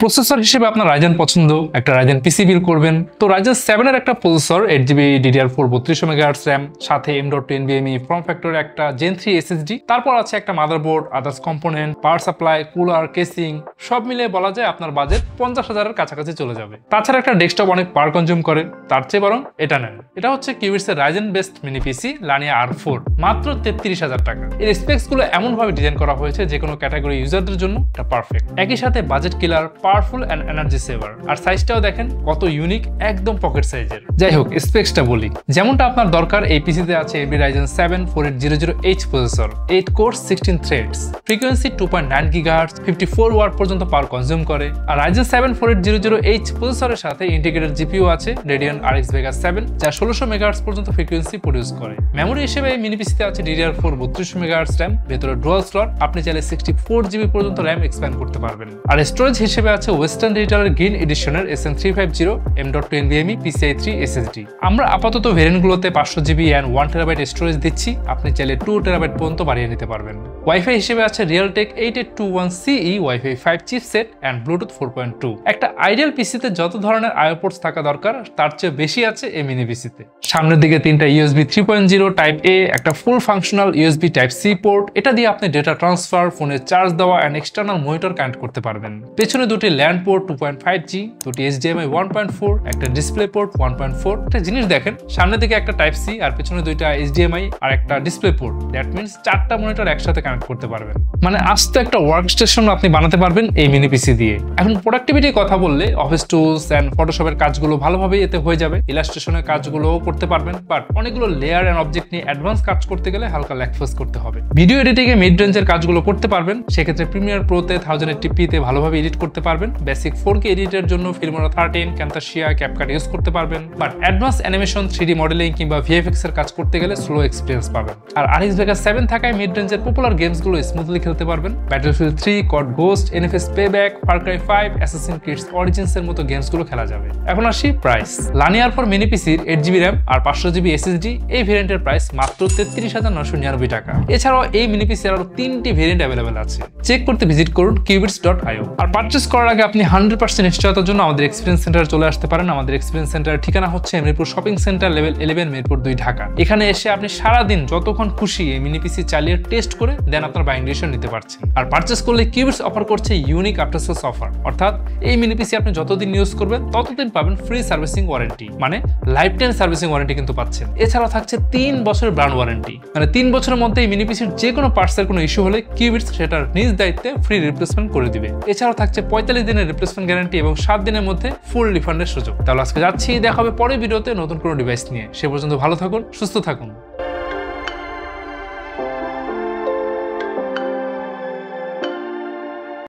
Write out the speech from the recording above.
Processor হিসেবে আপনার Ryzen পছন্দ, একটা রাইজেন পিসি বিল করবেন, তো রাইজেন 7 এর একটা processor 8GB DDR4 3200 MHz RAM, সাথে M.2 NVMe ফর্ম ফ্যাক্টরে একটা Gen 3 SSD, তারপর আছে একটা motherboard, others component, power supply, cooler, casing, সব মিলিয়ে বলা যায় আপনার বাজেট 50,000 এর কাছাকাছি চলে যাবে। তাছাড়া একটা ডেস্কটপ অনেক পাওয়ার কনজিউম করে, তার চেয়ে বরং এটা নেন। এটা হচ্ছে কিউবিটস এর রাইজেন বেসড মিনি পিসি লানিয়া R4, মাত্র 33,000 টাকা। এর স্পেক্স গুলো এমন ভাবে ডিজাইন করা হয়েছে যে কোনো ক্যাটাগরি ইউজারদের জন্য এটা পারফেক্ট। একই সাথে budget killer, powerful and energy saver. আর সাইজটাও দেখেন কত ইউনিক, একদম পকেট সাইজের। যাই হোক, স্পেক্সটা বলি, যেমনটা আপনার দরকার এই পিসিতে আছে AMD Ryzen 7 4800H processor, 8 core 16 threads, frequency 2.9 GHz, 54 watt পর্যন্ত পাওয়ার কনজিউম করে। আর Ryzen 7 4800H প্রসেসরের সাথে ইন্টিগ্রেটেড জিপিইউ আছে Radeon RX Vega 7, যা 1600 MHz পর্যন্ত ফ্রিকোয়েন্সি প্রডিউস করে। মেমোরি হিসেবে এই মিনি পিসিতে আছে DDR4 3200 MHz RAM, ভেতরে ডুয়াল স্লট, আপনি চাইলে 64GB পর্যন্ত RAM এক্সপ্যান্ড করতে পারবেন। আর স্টোরেজ হিসেবে আছে ওয়েস্টার্ন ডিজিটালের গ্রিন এডিশনের SN350 M.2 NVMe PCIe 3 SSD। আমরা আপাতত ভেরিয়েন্টগুলোতে 500GB and 1TB স্টোরেজ দিচ্ছি, আপনি চাইলে 2TB পর্যন্ত বাড়িয়ে নিতে পারবেন। ওয়াইফাই হিসেবে আছে Realtek 8821CE Wi-Fi 5 chipset and Bluetooth 4.2। একটা আইডিয়াল পিসিতে যত ধরনের IO পোর্টস থাকা দরকার তার চেয়ে বেশি আছে এই মিনি পিসিতে। সামনের দিকে 3টা USB 3.0 টাইপ A, একটা ফুল functional USB type C port, এটা দিয়ে আপনি ডেটা ট্রান্সফার, ফোনে চার্জ দেওয়া and এক্সটার্নাল মনিটর কানেক্ট করতে পারবেন। পেছনে দুটি ল্যান্ড পোর্ট 2.5G, দুটি HDMI 1.4, একটা ডিসপ্লে পোর্ট 1.4। একটা জিনিস দেখেন, সামনের দিকে একটা টাইপ C আর পেছনে দুইটা HDMI আর একটা ডিসপ্লে পোর্ট, দ্যাট মিন্স 4টা মনিটর একসাথে কানেক্ট করতে পারবেন। মানে আস্তে একটা ওয়ার্ক স্টেশন আপনি বানাতে পারবেন এই মিনি পিসি দিয়ে। এখন প্রোডাক্টিভিটির কথা বললে অফিস টুলস এন্ড ফটোশপের কাজগুলো ভালোভাবে এতে হয়ে যাবে, ইলাস্ট্রেশনের কাজগুলোও করতে পারবেন, বাট অনেকগুলো লেয়ার এন্ড অবজেক্ট নিয়ে অ্যাডভান্স কাজ করতে গেলে হালকা ল্যাকফোর্স করতে হবে। ভিডিও এডিটিংয়ে মিড রেঞ্জের কাজগুলো করতে পারবেন, সেক্ষেত্রে প্রিমিয়ার প্রোতে 1080p তে ভালোভাবে এডিট করতে পারবেন। বেসিক 4K এডিটের জন্য ফিল্মোরা 13, ক্যামতাসিয়া, ক্যাপকাট ইউজ করতে পারবেন, but advance animation, 3D modelling কিংবা VFX এর কাজ করতে গেলে স্লো এক্সপেরিয়েন্স পাবেন। আর RX Vega 7 থাকায় মিড রেঞ্জের পপুলার গেমসগুলো স্মুথলি খেলতে পারবেন। Battlefield 3, COD Ghost, NFS Payback, Far Cry 5, Assassin's Creed Origins এর মতো গেমসগুলো খেলা যাবে। এখন আসি প্রাইস। লানিয়া R4 মিনি পিসির 8GB RAM আর 500GB SSD এই ভেরিয়েন্টের প্রাইস মাত্র 33,999 টাকা। এছাড়াও এই মিনি পিসির আরো 3টি ভেরিয়েন্ট অ্যাভেলেবেল আছে। চেক করতে ভিজিট করুন qubits.io। আর পারচেজ করার আগে আপনি 100% নিশ্চয়তার জন্য আমাদের এক্সপেরিয়েন্স সেন্টারে চলে আসতে পারেন। আমাদের এক্সপেরিয়েন্স সেন্টারের ঠিকানা হচ্ছে Mirpur shopping centre, level 11, Mirpur 2, Dhaka. এখানে এসে আপনি সারাদিন যতক্ষণ খুশি এই মিনি পিসি চালিয়ে টেস্ট করে দেন আপনার বাইং ডিসিশন নিতে পারছেন। আর পারচেজ করলে কিউবিটস অফার করছে ইউনিক আফটার সেলস অফার, অর্থাৎ এই মিনি পিসি আপনি যতদিন ইউজ করবেন ততদিন পাবেন ফ্রি সার্ভিসিং ওয়ারেন্টি, মানে লাইফ টাইম সার্ভিসিং ওয়ারেন্টি কিন্তু পাচ্ছেন। এছাড়াও থাকছে 3 বছরের ব্র্যান্ড ওয়ারেন্টি, মানে 3 বছরের মধ্যে এই মিনি পিসির যে কোনো পার্টসের কোনো ইস্যু হলে কিউবিটস সেটার নিজ দায়িত্বে ফ্রি রিপ্লেসমেন্ট করে দিবে। এছাড়াও থাকছে 45 দিনের রিপ্লেসমেন্ট গ্যারান্টি এবং 7 দিনের মধ্যে ফুল রিফান্ডের সুযোগ। তাহলে আজকে যাচ্ছি, দেখা হবে পরের ভিডিওতে নতুন কোনো ডিভাইস নিয়ে। সে পর্যন্ত ভালো থাকুন, সুস্থ থাকুন।